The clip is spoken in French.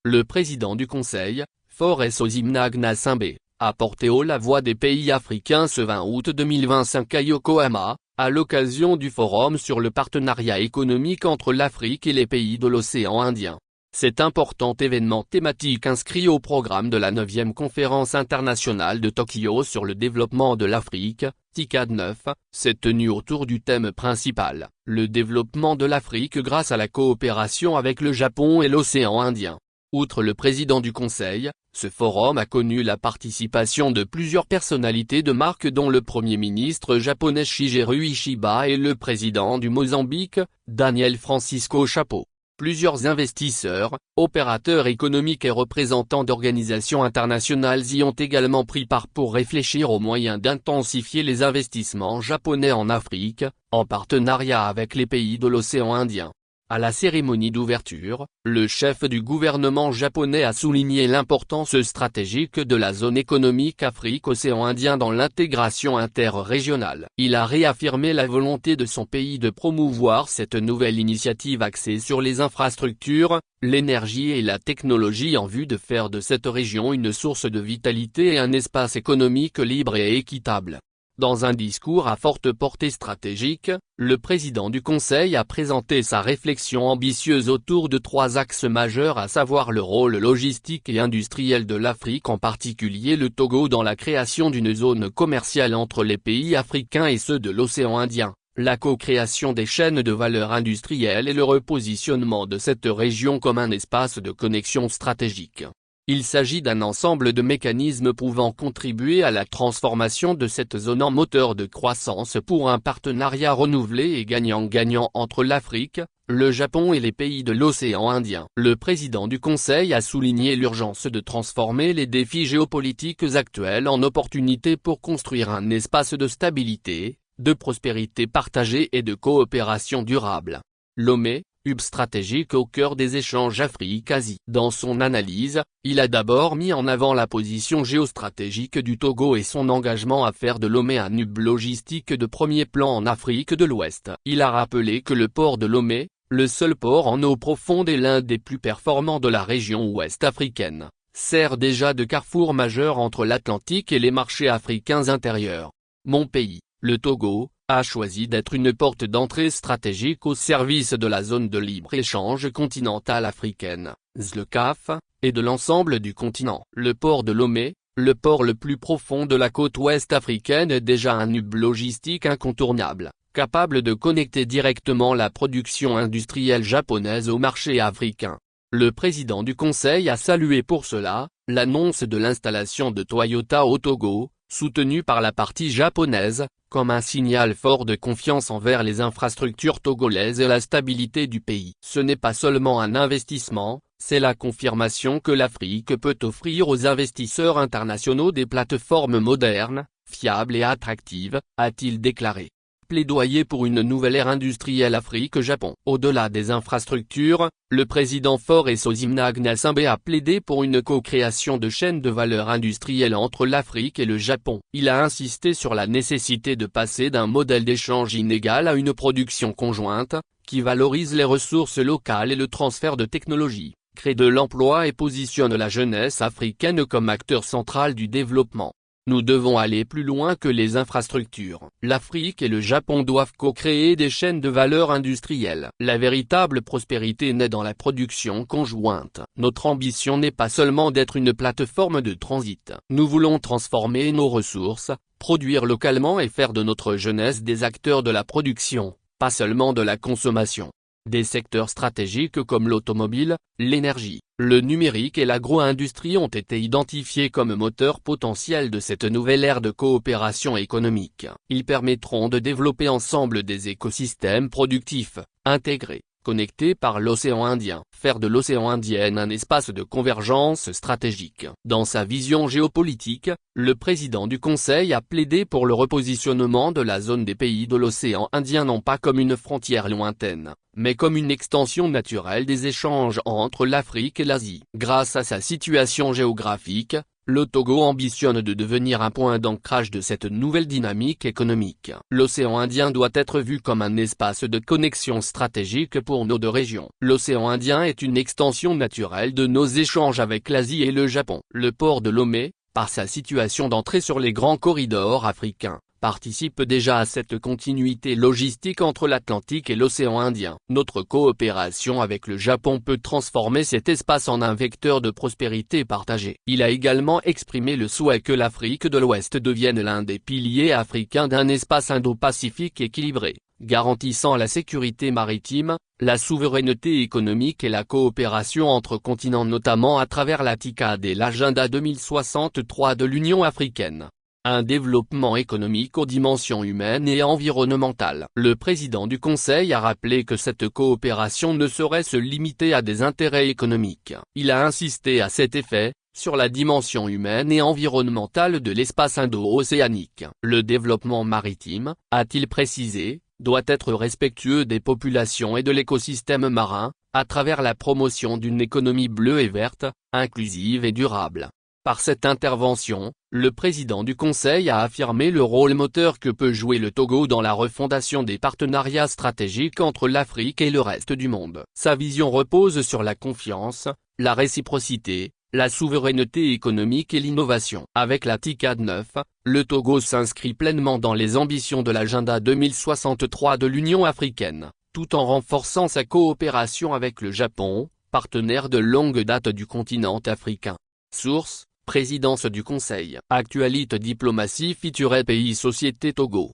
Le président du Conseil, Faure Gnassingbé, a porté haut la voix des pays africains ce 20 août 2025 à Yokohama, à l'occasion du forum sur le partenariat économique entre l'Afrique et les pays de l'océan Indien. Cet important événement thématique inscrit au programme de la 9e conférence internationale de Tokyo sur le développement de l'Afrique, TICAD 9, s'est tenu autour du thème principal, le développement de l'Afrique grâce à la coopération avec le Japon et l'océan Indien. Outre le président du Conseil, ce forum a connu la participation de plusieurs personnalités de marque dont le Premier ministre japonais Shigeru Ishiba et le président du Mozambique, Daniel Francisco Chapo. Plusieurs investisseurs, opérateurs économiques et représentants d'organisations internationales y ont également pris part pour réfléchir aux moyens d'intensifier les investissements japonais en Afrique, en partenariat avec les pays de l'océan Indien. À la cérémonie d'ouverture, le chef du gouvernement japonais a souligné l'importance stratégique de la zone économique Afrique-Océan Indien dans l'intégration interrégionale. Il a réaffirmé la volonté de son pays de promouvoir cette nouvelle initiative axée sur les infrastructures, l'énergie et la technologie en vue de faire de cette région une source de vitalité et un espace économique libre et équitable. Dans un discours à forte portée stratégique, le président du Conseil a présenté sa réflexion ambitieuse autour de 3 axes majeurs, à savoir le rôle logistique et industriel de l'Afrique, en particulier le Togo, dans la création d'une zone commerciale entre les pays africains et ceux de l'océan Indien, la co-création des chaînes de valeur industrielles et le repositionnement de cette région comme un espace de connexion stratégique. Il s'agit d'un ensemble de mécanismes pouvant contribuer à la transformation de cette zone en moteur de croissance pour un partenariat renouvelé et gagnant-gagnant entre l'Afrique, le Japon et les pays de l'océan Indien. Le président du Conseil a souligné l'urgence de transformer les défis géopolitiques actuels en opportunités pour construire un espace de stabilité, de prospérité partagée et de coopération durable. Lomé, hub stratégique au cœur des échanges Afrique-Asie. Dans son analyse, il a d'abord mis en avant la position géostratégique du Togo et son engagement à faire de Lomé un hub logistique de premier plan en Afrique de l'Ouest. Il a rappelé que le port de Lomé, le seul port en eau profonde et l'un des plus performants de la région ouest africaine, sert déjà de carrefour majeur entre l'Atlantique et les marchés africains intérieurs. Mon pays, le Togo, a choisi d'être une porte d'entrée stratégique au service de la zone de libre-échange continentale africaine, ZLECAf, et de l'ensemble du continent. Le port de Lomé, le port le plus profond de la côte ouest africaine, est déjà un hub logistique incontournable, capable de connecter directement la production industrielle japonaise au marché africain. Le président du Conseil a salué pour cela l'annonce de l'installation de Toyota au Togo, soutenue par la partie japonaise, comme un signal fort de confiance envers les infrastructures togolaises et la stabilité du pays. Ce n'est pas seulement un investissement, c'est la confirmation que l'Afrique peut offrir aux investisseurs internationaux des plateformes modernes, fiables et attractives, a-t-il déclaré. Plaidoyer pour une nouvelle ère industrielle Afrique-Japon. Au-delà des infrastructures, le président Faure Gnassingbé a plaidé pour une co-création de chaînes de valeur industrielle entre l'Afrique et le Japon. Il a insisté sur la nécessité de passer d'un modèle d'échange inégal à une production conjointe, qui valorise les ressources locales et le transfert de technologies, crée de l'emploi et positionne la jeunesse africaine comme acteur central du développement. Nous devons aller plus loin que les infrastructures. L'Afrique et le Japon doivent co-créer des chaînes de valeur industrielle. La véritable prospérité naît dans la production conjointe. Notre ambition n'est pas seulement d'être une plateforme de transit. Nous voulons transformer nos ressources, produire localement et faire de notre jeunesse des acteurs de la production, pas seulement de la consommation. Des secteurs stratégiques comme l'automobile, l'énergie, le numérique et l'agro-industrie ont été identifiés comme moteurs potentiels de cette nouvelle ère de coopération économique. Ils permettront de développer ensemble des écosystèmes productifs, intégrés, connectés par l'océan Indien. Faire de l'océan Indien un espace de convergence stratégique. Dans sa vision géopolitique, le président du Conseil a plaidé pour le repositionnement de la zone des pays de l'océan Indien non pas comme une frontière lointaine, mais comme une extension naturelle des échanges entre l'Afrique et l'Asie. Grâce à sa situation géographique, Le Togo ambitionne de devenir un point d'ancrage de cette nouvelle dynamique économique. L'océan Indien doit être vu comme un espace de connexion stratégique pour nos deux régions. L'océan Indien est une extension naturelle de nos échanges avec l'Asie et le Japon. Le port de Lomé, par sa situation d'entrée sur les grands corridors africains, participe déjà à cette continuité logistique entre l'Atlantique et l'océan Indien. Notre coopération avec le Japon peut transformer cet espace en un vecteur de prospérité partagée. Il a également exprimé le souhait que l'Afrique de l'Ouest devienne l'un des piliers africains d'un espace indo-pacifique équilibré, garantissant la sécurité maritime, la souveraineté économique et la coopération entre continents, notamment à travers la TICAD et l'Agenda 2063 de l'Union africaine. Un développement économique aux dimensions humaines et environnementales. Le président du Conseil a rappelé que cette coopération ne saurait se limiter à des intérêts économiques. Il a insisté à cet effet sur la dimension humaine et environnementale de l'espace indo-océanique. Le développement maritime, a-t-il précisé, doit être respectueux des populations et de l'écosystème marin, à travers la promotion d'une économie bleue et verte, inclusive et durable. Par cette intervention, le président du Conseil a affirmé le rôle moteur que peut jouer le Togo dans la refondation des partenariats stratégiques entre l'Afrique et le reste du monde. Sa vision repose sur la confiance, la réciprocité, la souveraineté économique et l'innovation. Avec la TICAD 9, le Togo s'inscrit pleinement dans les ambitions de l'Agenda 2063 de l'Union africaine, tout en renforçant sa coopération avec le Japon, partenaire de longue date du continent africain. Source: Présidence du Conseil. Actualité diplomatie feature pays société Togo.